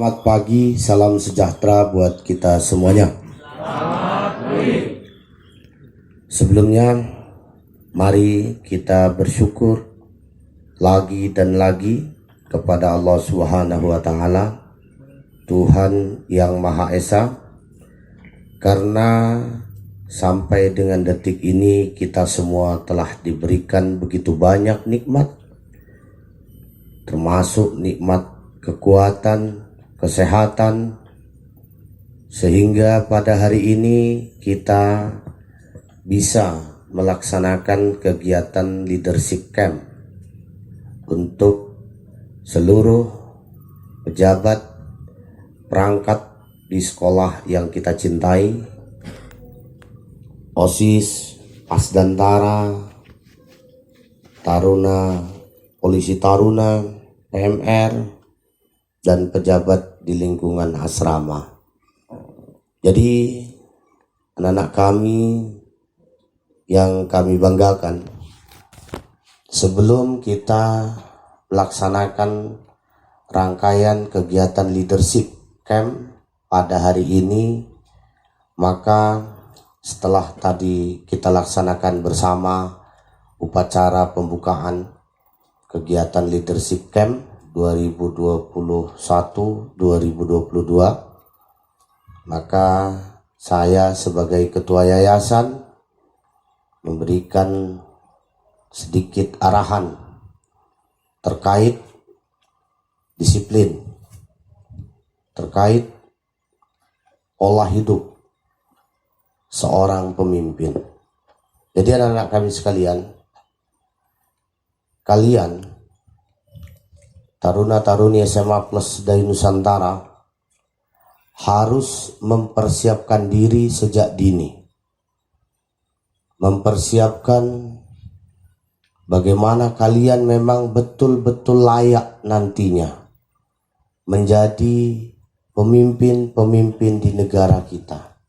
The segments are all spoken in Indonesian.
Selamat pagi, salam sejahtera buat kita semuanya. Sebelumnya, mari kita bersyukur lagi dan lagi kepada Allah Subhanahu wa Ta'ala, Tuhan yang Maha Esa, karena sampai dengan detik ini kita semua telah diberikan begitu banyak nikmat, termasuk nikmat kekuatan, kesehatan, sehingga pada hari ini kita bisa melaksanakan kegiatan leadership camp untuk seluruh pejabat perangkat di sekolah yang kita cintai, OSIS, Asdantara, Taruna, Polisi Taruna, PMR, dan pejabat di lingkungan asrama. Jadi anak-anak kami yang kami banggakan, sebelum kita melaksanakan rangkaian kegiatan leadership camp pada hari ini, maka setelah tadi kita laksanakan bersama upacara pembukaan kegiatan leadership camp 2021-2022, maka saya sebagai ketua yayasan memberikan sedikit arahan terkait disiplin, terkait pola hidup seorang pemimpin. Jadi anak-anak kami sekalian, kalian Taruna-taruni SMA Plus dari Nusantara harus mempersiapkan diri sejak dini. Mempersiapkan bagaimana kalian memang betul-betul layak nantinya menjadi pemimpin-pemimpin di negara kita.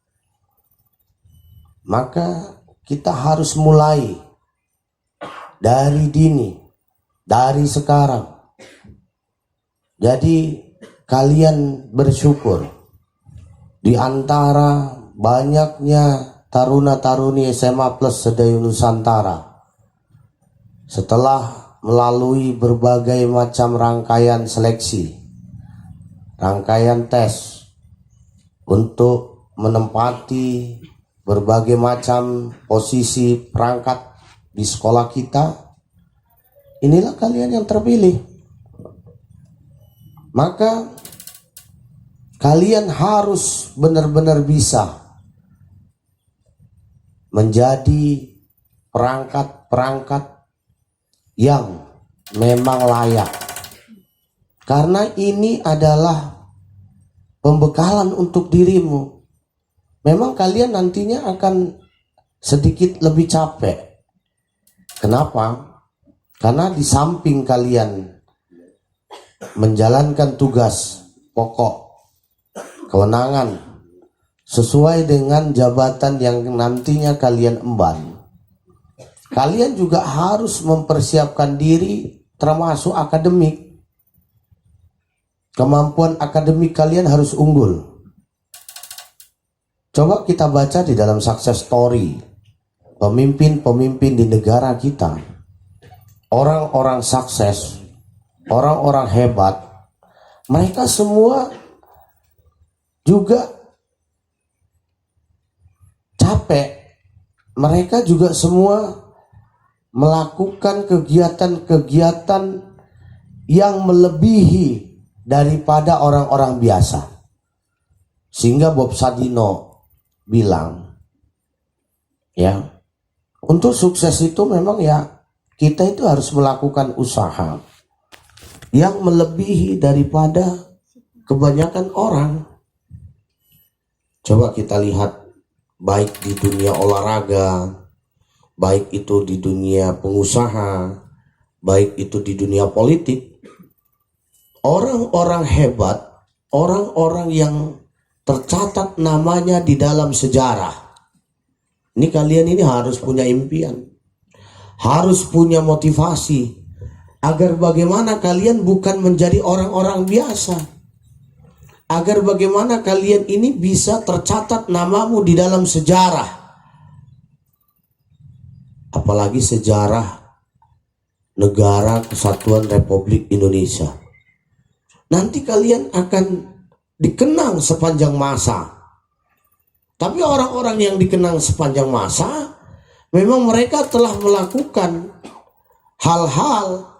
Maka kita harus mulai dari dini, dari sekarang. Jadi kalian bersyukur di antara banyaknya taruna-taruni SMA Plus Sedayu Nusantara, setelah melalui berbagai macam rangkaian seleksi, rangkaian tes untuk menempati berbagai macam posisi perangkat di sekolah kita, inilah kalian yang terpilih. Maka kalian harus benar-benar bisa menjadi perangkat-perangkat yang memang layak. Karena ini adalah pembekalan untuk dirimu. Memang kalian nantinya akan sedikit lebih capek. Kenapa? Karena di samping kalian menjalankan tugas pokok, kewenangan sesuai dengan jabatan yang nantinya kalian emban, kalian juga harus mempersiapkan diri termasuk akademik. Kemampuan akademik kalian harus unggul. Coba kita baca di dalam success story pemimpin-pemimpin di negara kita, orang-orang sukses, orang-orang hebat, mereka semua juga capek. Mereka juga semua melakukan kegiatan-kegiatan yang melebihi daripada orang-orang biasa. Sehingga Bob Sadino bilang, ya, untuk sukses itu memang ya kita itu harus melakukan usaha yang melebihi daripada kebanyakan orang. Coba kita lihat, baik di dunia olahraga, baik itu di dunia pengusaha, baik itu di dunia politik, orang-orang hebat, orang-orang yang tercatat namanya di dalam sejarah, ini kalian ini harus punya impian, harus punya motivasi, agar bagaimana kalian bukan menjadi orang-orang biasa. agar bagaimana kalian ini bisa tercatat namamu di dalam sejarah, apalagi sejarah Negara Kesatuan Republik Indonesia. Nanti kalian akan dikenang sepanjang masa. Tapi orang-orang yang dikenang sepanjang masa, memang mereka telah melakukan hal-hal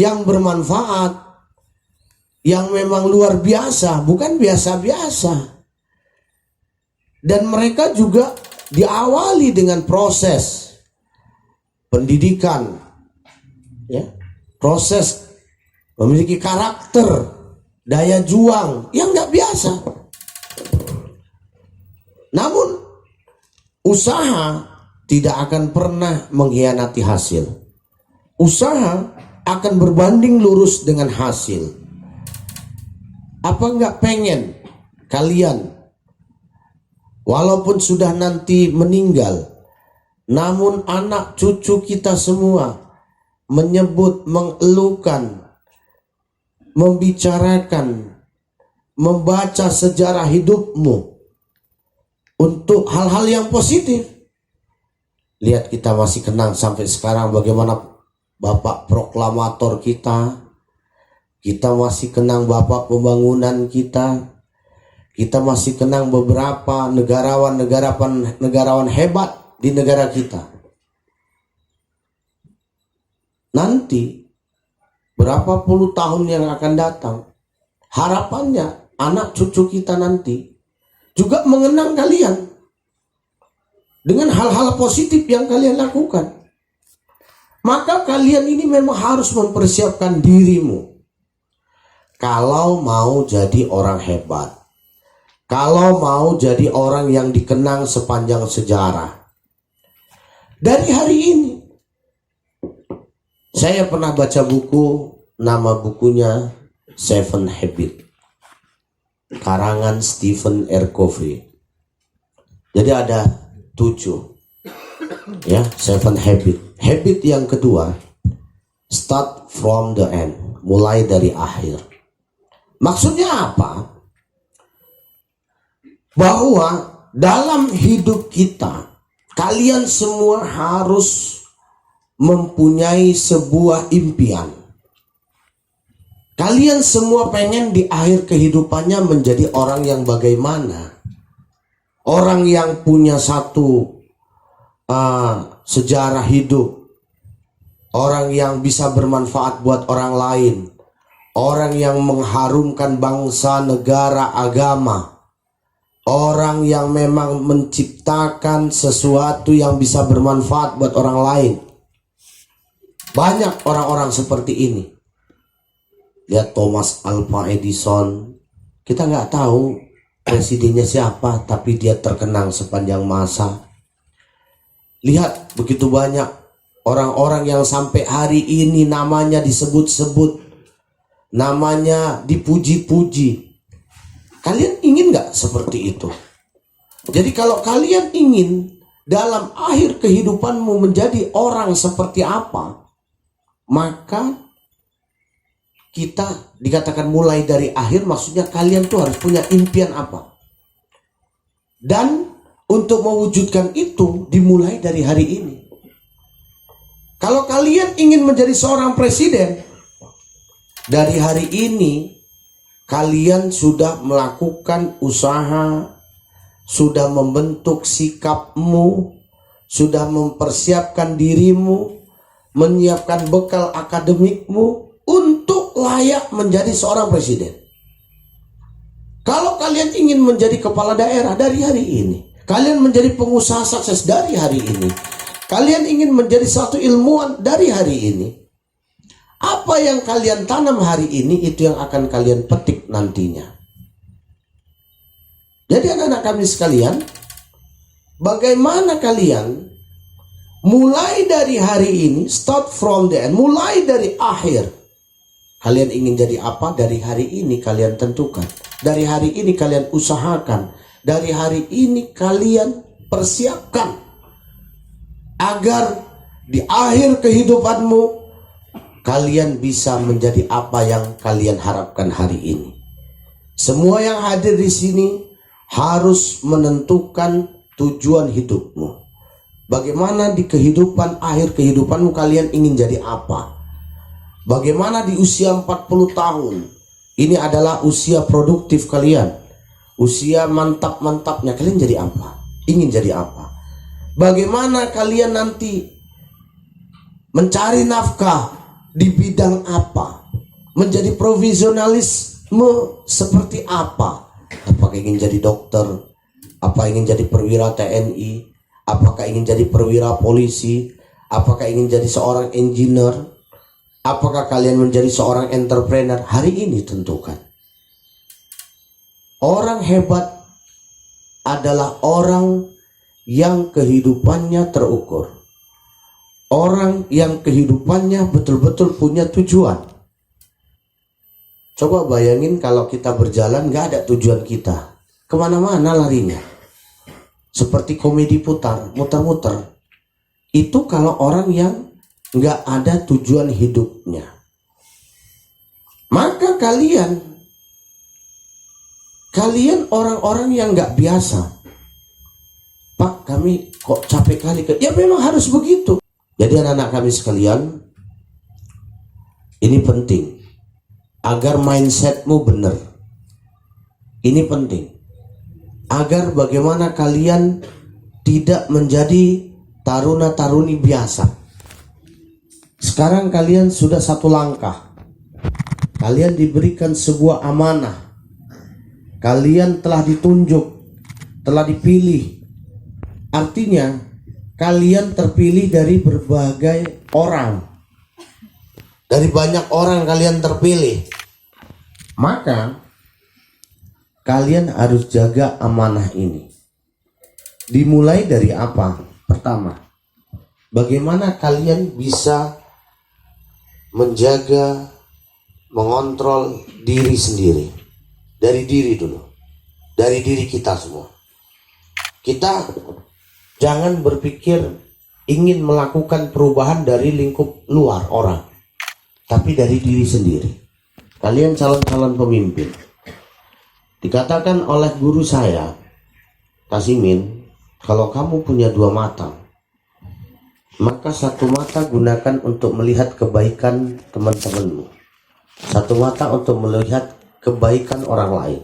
yang bermanfaat, yang memang luar biasa, bukan biasa-biasa. Dan mereka juga diawali dengan proses pendidikan, ya, proses memiliki karakter, daya juang yang nggak biasa. Namun usaha tidak akan pernah mengkhianati hasil. Usaha akan berbanding lurus dengan hasil. Apa nggak pengen kalian walaupun sudah nanti meninggal, namun anak cucu kita semua menyebut, mengeluhkan, membicarakan, membaca sejarah hidupmu untuk hal-hal yang positif. Lihat, kita masih kenang sampai sekarang bagaimana Bapak proklamator kita. Kita masih kenang Bapak pembangunan kita. Kita masih kenang beberapa negarawan hebat di negara kita. Nanti berapa puluh tahun yang akan datang, harapannya anak cucu kita nanti juga mengenang kalian dengan hal-hal positif yang kalian lakukan. Maka kalian ini memang harus mempersiapkan dirimu. Kalau mau jadi orang hebat, kalau mau jadi orang yang dikenang sepanjang sejarah. Dari hari ini, saya pernah baca buku, nama bukunya Seven Habits, karangan Stephen R. Covey. Jadi ada 7, ya, 7 habit. Habit yang kedua, start from the end, mulai dari akhir. Maksudnya apa? Bahwa dalam hidup kita, kalian semua harus mempunyai sebuah impian. Kalian semua pengen di akhir kehidupannya menjadi orang yang bagaimana? Orang yang punya satu sejarah hidup. Orang yang bisa bermanfaat buat orang lain. Orang yang mengharumkan bangsa, negara, agama. Orang yang memang menciptakan sesuatu yang bisa bermanfaat buat orang lain. Banyak orang-orang seperti ini. Lihat Thomas Alva Edison. Kita nggak tahu presidennya siapa, tapi dia terkenang sepanjang masa. Lihat begitu banyak orang-orang yang sampai hari ini namanya disebut-sebut, namanya dipuji-puji. Kalian ingin nggak seperti itu? Jadi kalau kalian ingin dalam akhir kehidupanmu menjadi orang seperti apa, maka kita dikatakan mulai dari akhir, maksudnya kalian tuh harus punya impian apa. Dan untuk mewujudkan itu dimulai dari hari ini. Kalau kalian ingin menjadi seorang presiden, dari hari ini kalian sudah melakukan usaha, sudah membentuk sikapmu, sudah mempersiapkan dirimu, menyiapkan bekal akademikmu untuk layak menjadi seorang presiden. Kalau kalian ingin menjadi kepala daerah dari hari ini, kalian menjadi pengusaha sukses dari hari ini, kalian ingin menjadi satu ilmuwan dari hari ini, apa yang kalian tanam hari ini itu yang akan kalian petik nantinya. Jadi anak-anak kami sekalian, bagaimana kalian mulai dari hari ini, start from the end, mulai dari akhir. Kalian ingin jadi apa? Dari hari ini kalian tentukan. Dari hari ini kalian usahakan. Dari hari ini kalian persiapkan. Agar di akhir kehidupanmu, kalian bisa menjadi apa yang kalian harapkan hari ini. Semua yang hadir di sini harus menentukan tujuan hidupmu. Bagaimana di kehidupan, akhir kehidupanmu kalian ingin jadi apa? Bagaimana di usia 40 tahun? Ini adalah usia produktif kalian. Usia mantap-mantapnya kalian jadi apa? Ingin jadi apa? Bagaimana kalian nanti mencari nafkah di bidang apa? Menjadi profesionalisme seperti apa? Apakah ingin jadi dokter? Apa ingin jadi perwira TNI? Apakah ingin jadi perwira polisi? Apakah ingin jadi seorang engineer? Apakah kalian menjadi seorang entrepreneur? Hari ini tentukan. Orang hebat adalah orang yang kehidupannya terukur. Orang yang kehidupannya betul-betul punya tujuan. Coba bayangin kalau kita berjalan gak ada tujuan kita. Kemana-mana larinya. Seperti komedi putar, muter-muter. Itu kalau orang yang nggak ada tujuan hidupnya. Maka kalian orang-orang yang nggak biasa. Pak, kami kok capek kali. Ya memang harus begitu. Jadi anak-anak kami sekalian, ini penting. Agar mindsetmu benar. Ini penting. Agar bagaimana kalian tidak menjadi taruna-taruni biasa. Sekarang kalian sudah satu langkah. Kalian diberikan sebuah amanah. Kalian telah ditunjuk, telah dipilih. Artinya kalian terpilih dari berbagai orang. Dari banyak orang kalian terpilih. Maka kalian harus jaga amanah ini. Dimulai dari apa? Pertama, bagaimana kalian bisa menjaga, mengontrol diri sendiri. Dari diri dulu. Dari diri kita semua. Kita jangan berpikir ingin melakukan perubahan dari lingkup luar orang. Tapi dari diri sendiri. Kalian calon-calon pemimpin. Dikatakan oleh guru saya, Kasimin, kalau kamu punya dua mata, maka satu mata gunakan untuk melihat kebaikan teman-temanmu. Satu mata untuk melihat kebaikan orang lain.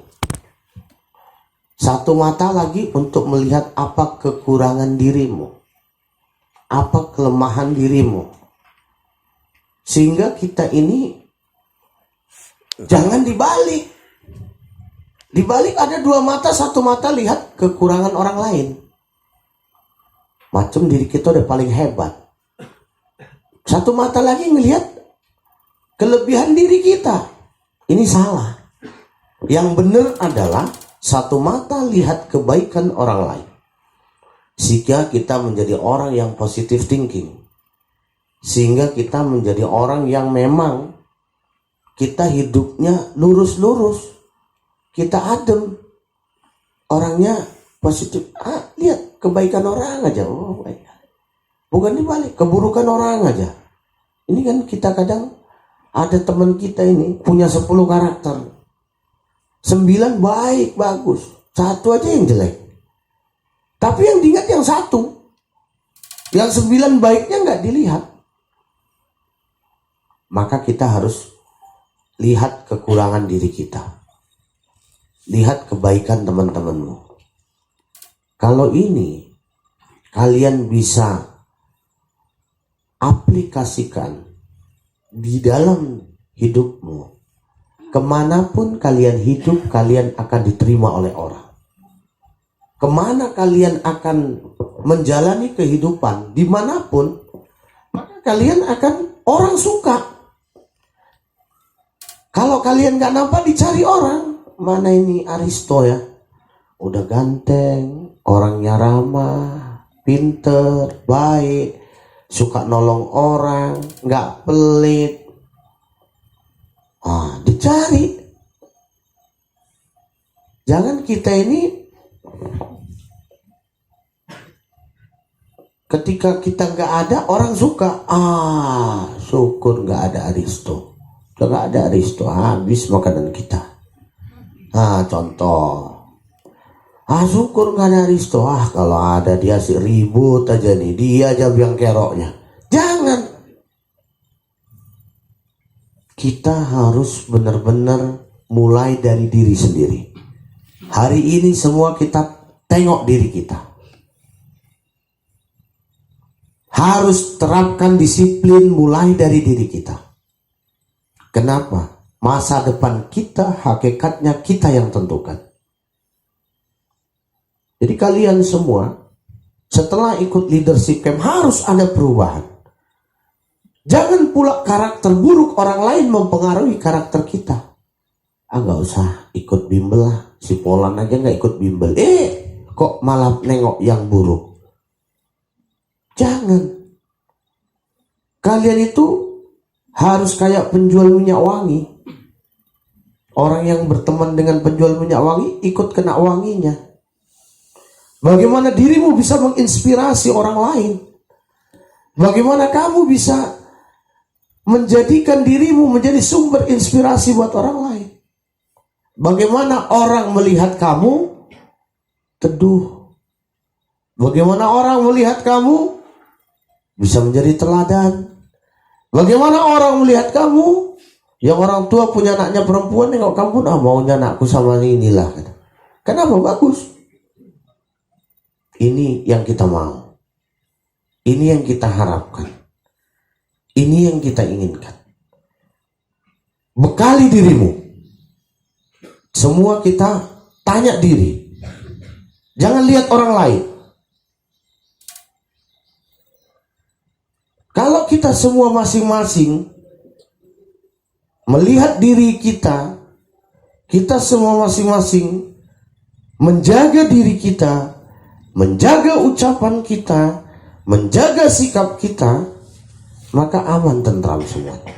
Satu mata lagi untuk melihat apa kekurangan dirimu. Apa kelemahan dirimu. Sehingga kita ini jangan dibalik. Dibalik ada dua mata, satu mata lihat kekurangan orang lain. Macam diri kita udah paling hebat. Satu mata lagi ngelihat kelebihan diri kita. Ini salah. Yang benar adalah satu mata lihat kebaikan orang lain. Sehingga kita menjadi orang yang positive thinking. Sehingga kita menjadi orang yang memang kita hidupnya lurus-lurus. Kita adem, orangnya positif. Lihat kebaikan orang aja. Oh, baik. Bukan dibalik, keburukan orang aja. Ini kan kita kadang ada teman kita ini punya 10 karakter. 9 baik, bagus. 1 aja yang jelek. Tapi yang diingat yang 1. Yang 9 baiknya nggak dilihat. Maka kita harus lihat kekurangan diri kita. Lihat kebaikan teman-temanmu. Kalau ini kalian bisa aplikasikan di dalam hidupmu, kemanapun kalian hidup, kalian akan diterima oleh orang. Kemana kalian akan menjalani kehidupan, dimanapun, maka kalian akan orang suka. Kalau kalian gak nampak, dicari orang. Mana ini Aristo ya? Udah ganteng, orangnya ramah, pinter, baik, suka nolong orang, gak pelit. Dicari. Jangan kita ini ketika kita gak ada, orang suka. Syukur gak ada Aristo. Udah gak ada Aristo, habis makanan kita. contoh. Syukur gak ada Risto. Kalau ada dia sih ribut aja nih. Dia aja biang keroknya. Jangan. Kita harus benar-benar mulai dari diri sendiri. Hari ini semua kita tengok diri kita. Harus terapkan disiplin mulai dari diri kita. Kenapa? Masa depan kita, hakikatnya kita yang tentukan. Jadi kalian semua setelah ikut leadership camp harus ada perubahan. Jangan pula karakter buruk orang lain mempengaruhi karakter kita. Nggak usah ikut bimbel lah. Si Polan aja nggak ikut bimbel. Kok malah nengok yang buruk. Jangan. Kalian itu harus kayak penjual minyak wangi. Orang yang berteman dengan penjual minyak wangi ikut kena wanginya. Bagaimana dirimu bisa menginspirasi orang lain? Bagaimana kamu bisa menjadikan dirimu menjadi sumber inspirasi buat orang lain? Bagaimana orang melihat kamu teduh? Bagaimana orang melihat kamu bisa menjadi teladan? Bagaimana orang melihat kamu yang orang tua punya anaknya perempuan, nengok kamu, maunya anakku sama inilah. Kenapa? Bagus. Ini yang kita mau. Ini yang kita harapkan. Ini yang kita inginkan. Bekali dirimu. Semua kita tanya diri. Jangan lihat orang lain. Kalau kita semua masing-masing melihat diri kita, kita semua masing-masing menjaga diri kita, menjaga ucapan kita, menjaga sikap kita, maka aman, tentram semuanya.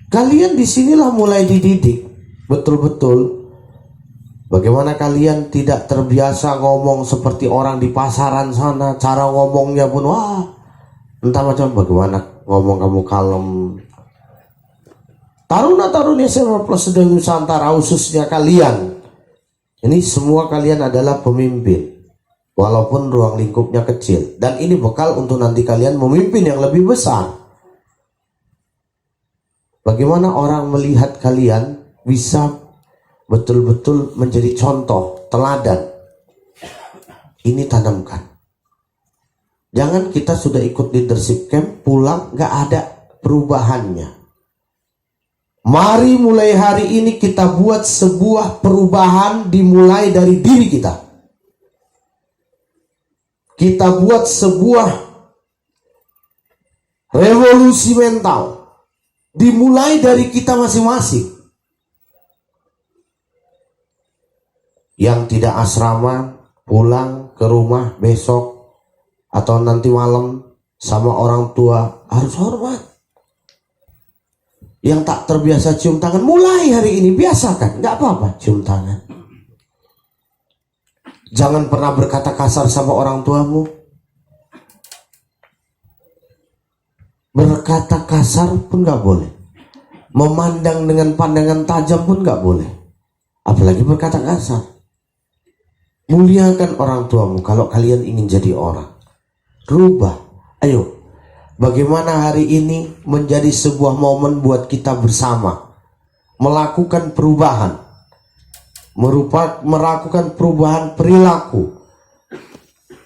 Kalian disinilah mulai dididik betul-betul. Bagaimana kalian tidak terbiasa ngomong seperti orang di pasaran sana. Cara ngomongnya pun entah macam bagaimana ngomong kamu kalem. Taruna-taruni SMA Plus Nusantara khususnya kalian. Ini semua kalian adalah pemimpin. Walaupun ruang lingkupnya kecil. Dan ini bekal untuk nanti kalian memimpin yang lebih besar. Bagaimana orang melihat kalian bisa betul-betul menjadi contoh, teladan. Ini tanamkan. Jangan kita sudah ikut leadership camp, pulang gak ada perubahannya. Mari mulai hari ini kita buat sebuah perubahan dimulai dari diri kita. Kita buat sebuah revolusi mental dimulai dari kita masing-masing. Yang tidak asrama pulang ke rumah besok atau nanti malam sama orang tua harus hormat. Yang tak terbiasa cium tangan, mulai hari ini biasakan, nggak apa-apa cium tangan. Jangan pernah berkata kasar sama orang tuamu. Berkata kasar pun nggak boleh. Memandang dengan pandangan tajam pun nggak boleh. Apalagi berkata kasar. Muliakan orang tuamu kalau kalian ingin jadi orang. Rubah. Ayo. Bagaimana hari ini menjadi sebuah momen buat kita bersama melakukan perubahan, melakukan perubahan perilaku,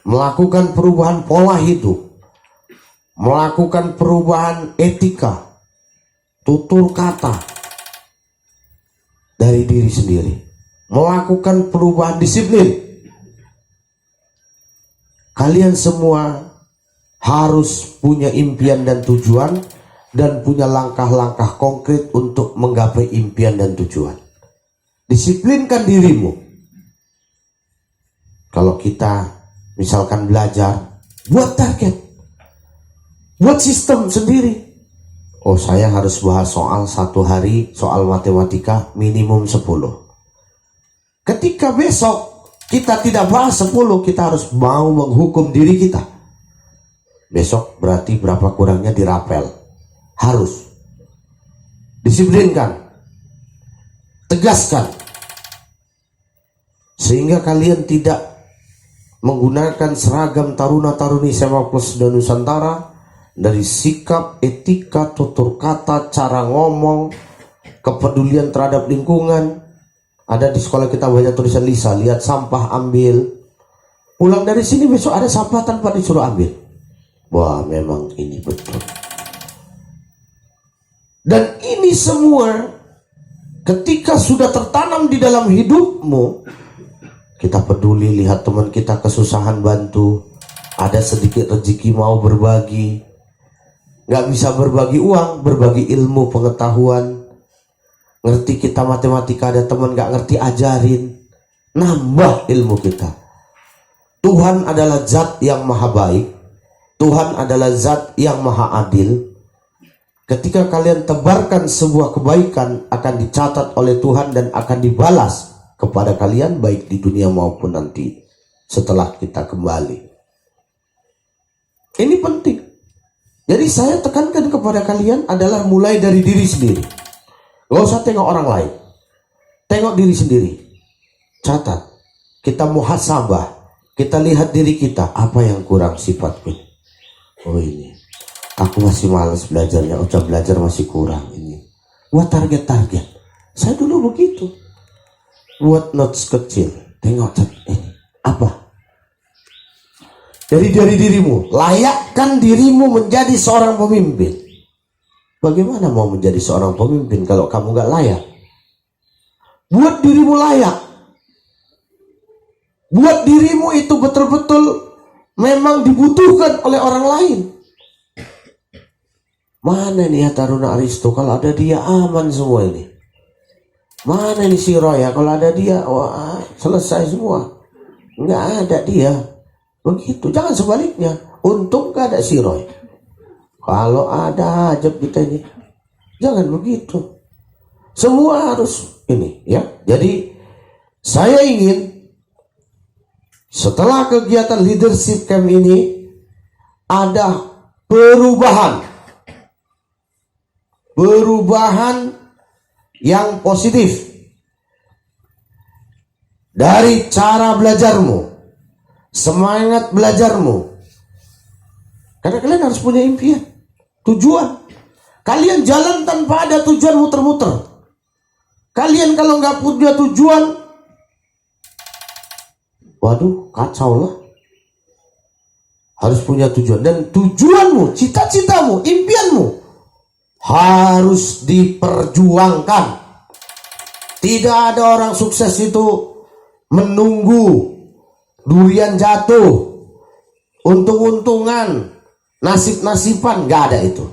melakukan perubahan pola hidup, melakukan perubahan etika, tutur kata dari diri sendiri, melakukan perubahan disiplin. Kalian semua harus punya impian dan tujuan dan punya langkah-langkah konkret untuk menggapai impian dan tujuan. Disiplinkan dirimu. Kalau kita misalkan belajar, buat target, buat sistem sendiri. Oh, saya harus bahas soal satu hari, soal matematika minimum 10. Ketika besok kita tidak bahas 10, kita harus mau menghukum diri kita. Besok berarti berapa kurangnya dirapel. Harus disiplinkan. tegaskan, sehingga kalian tidak menggunakan seragam taruna-taruni sepak bola Nusantara. Dari sikap, etika, tutur kata, cara ngomong, kepedulian terhadap lingkungan. Ada di sekolah kita banyak tulisan Lisa, lihat sampah ambil, pulang dari sini besok ada sampah tanpa disuruh ambil. Wah, memang ini betul. Dan ini semua ketika sudah tertanam di dalam hidupmu, kita peduli, lihat teman kita kesusahan, bantu. Ada sedikit rezeki mau berbagi. Nggak bisa berbagi uang, berbagi ilmu, pengetahuan. Ngerti kita matematika, ada teman nggak ngerti, ajarin. Nambah ilmu kita. Tuhan adalah zat yang maha baik. Tuhan adalah zat yang maha adil. Ketika kalian tebarkan sebuah kebaikan, akan dicatat oleh Tuhan dan akan dibalas kepada kalian, baik di dunia maupun nanti setelah kita kembali. Ini penting. Jadi saya tekankan kepada kalian adalah mulai dari diri sendiri. Gak usah tengok orang lain, tengok diri sendiri. Catat, kita muhasabah, kita lihat diri kita, apa yang kurang sifatku. Oh ini, aku masih malas belajarnya, ucap belajar masih kurang ini. Buat target-target. Saya dulu begitu. Buat notes kecil, tengok ini apa. Dari dirimu, layakkan dirimu menjadi seorang pemimpin. Bagaimana mau menjadi seorang pemimpin kalau kamu gak layak? Buat dirimu layak. Buat dirimu itu betul-betul memang dibutuhkan oleh orang lain. Mana nih ya Taruna Aristo? Kalau ada dia aman semua ini. Mana nih si Roya? Kalau ada dia, wah, selesai semua. Nggak ada dia. Begitu. Jangan sebaliknya. Untung gak ada si Roy. Kalau ada aja kita ini. Jangan begitu. Semua harus ini ya. Jadi saya ingin setelah kegiatan leadership camp ini ada perubahan. Perubahan yang positif dari cara belajarmu. Semangat belajarmu. Karena kalian harus punya impian, tujuan. Kalian jalan tanpa ada tujuan, muter-muter. Kalian kalau nggak punya tujuan, waduh, kacau lah. Harus punya tujuan. Dan tujuanmu, cita-citamu, impianmu harus diperjuangkan. Tidak ada orang sukses itu menunggu durian jatuh, untung-untungan, nasib-nasiban, gak ada itu.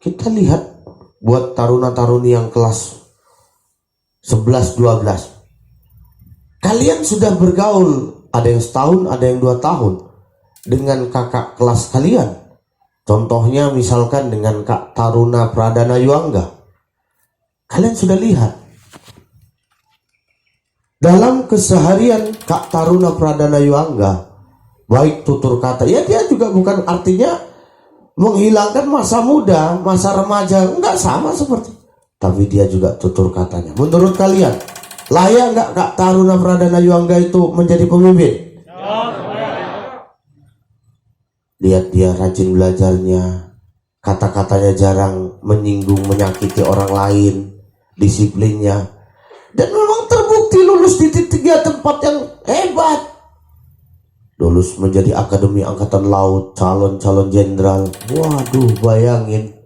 Kita lihat buat taruna-taruni yang kelas 11-12. Kalian sudah bergaul, ada yang setahun, ada yang 2 tahun dengan kakak kelas kalian. Contohnya misalkan dengan Kak Taruna Pradana Yuangga. Kalian sudah lihat dalam keseharian Kak Taruna Pradana Yuangga, baik tutur kata, ya dia juga bukan artinya menghilangkan masa muda, masa remaja, enggak, sama seperti, tapi dia juga tutur katanya. Menurut kalian, layak enggak Kak Taruna Pradana Yuangga itu menjadi pemimpin? Lihat dia rajin belajarnya, kata-katanya jarang menyinggung, menyakiti orang lain, disiplinnya, dan memang terbukti lulus di 3 tempat yang hebat. Lulus menjadi Akademi Angkatan Laut, calon-calon jenderal. Waduh, bayangin.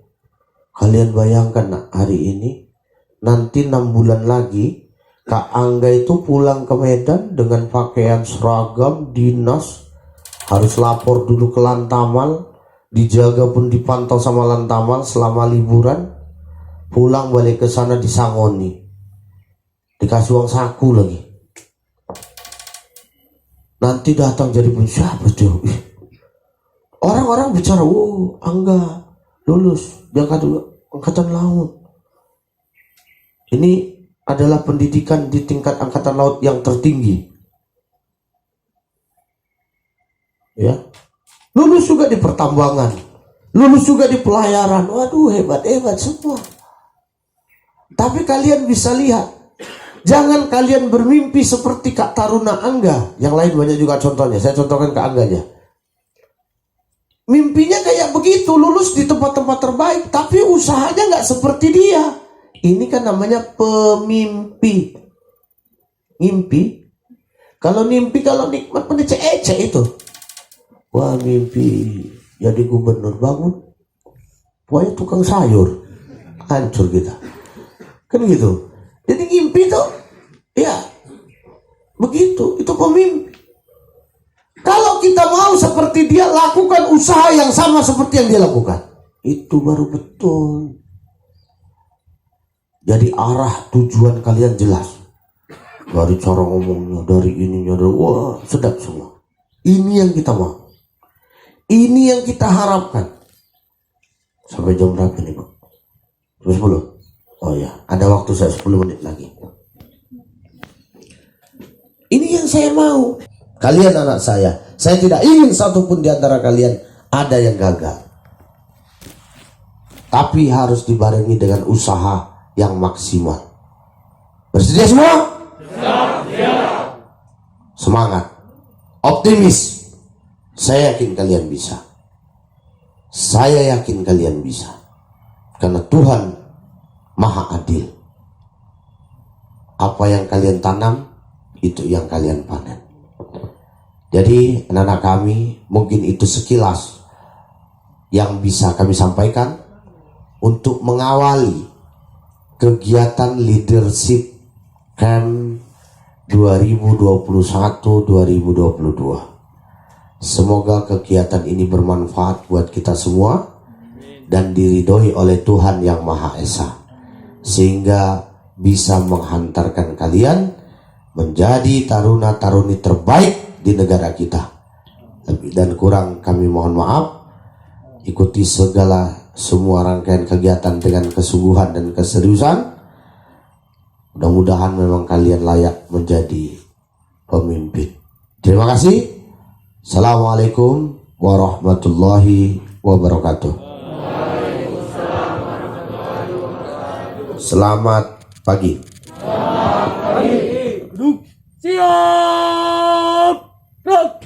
Kalian bayangkan nak, hari ini, nanti 6 bulan lagi, Kak Angga itu pulang ke Medan dengan pakaian seragam dinas. Harus lapor dulu ke Lantamal, dijaga pun dipantau sama Lantamal selama liburan. Pulang balik ke sana disangoni, dikasih uang saku lagi. Nanti datang jadi siapa tuh? Orang-orang bicara, oh Angga lulus di Angkatan Laut. Ini adalah pendidikan di tingkat Angkatan Laut yang tertinggi. Ya, lulus juga di pertambangan, lulus juga di pelayaran. Waduh, hebat-hebat semua. Tapi kalian bisa lihat, jangan kalian bermimpi seperti Kak Taruna Angga. Yang lain banyak juga contohnya, saya contohkan Kak Angga aja. Mimpinya kayak begitu, lulus di tempat-tempat terbaik, tapi usahanya nggak seperti dia. Ini kan namanya pemimpi. Mimpi. Kalau mimpi, kalau nikmat ecek itu. Wah, mimpi jadi gubernur, bangun. Pokoknya tukang sayur. Hancur kita. Kan gitu. Jadi mimpi tuh, ya begitu. Itu pemimpi. Kalau kita mau seperti dia, lakukan usaha yang sama seperti yang dia lakukan. Itu baru betul. Jadi arah tujuan kalian jelas. Dari cara ngomongnya, dari ininya, wah sedap semua. Ini yang kita mau. Ini yang kita harapkan. Sampai jam berapa nih Pak? Jam 10? Oh ya, ada waktu saya 10 menit lagi. Ini yang saya mau. Kalian anak saya tidak ingin satupun di antara kalian ada yang gagal. Tapi harus dibarengi dengan usaha yang maksimal. Bersedia semua? Ya. Semangat, optimis. Saya yakin kalian bisa. Saya yakin kalian bisa. Karena Tuhan Maha Adil. Apa yang kalian tanam, itu yang kalian panen. Jadi anak-anak kami, mungkin itu sekilas yang bisa kami sampaikan untuk mengawali kegiatan leadership camp 2021-2022. Semoga kegiatan ini bermanfaat buat kita semua dan diridhoi oleh Tuhan Yang Maha Esa, sehingga bisa menghantarkan kalian menjadi taruna-taruni terbaik di negara kita. Dan kurang kami mohon maaf. Ikuti semua rangkaian kegiatan dengan kesungguhan dan keseriusan. Mudah-mudahan memang kalian layak menjadi pemimpin. Terima kasih. Assalamualaikum warahmatullahi wabarakatuh. Selamat pagi. Duduk. Siap. Gerak.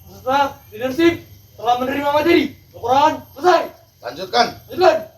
Peserta leadership telah menerima materi. Laporan selesai. Lanjutkan. Lanjutkan.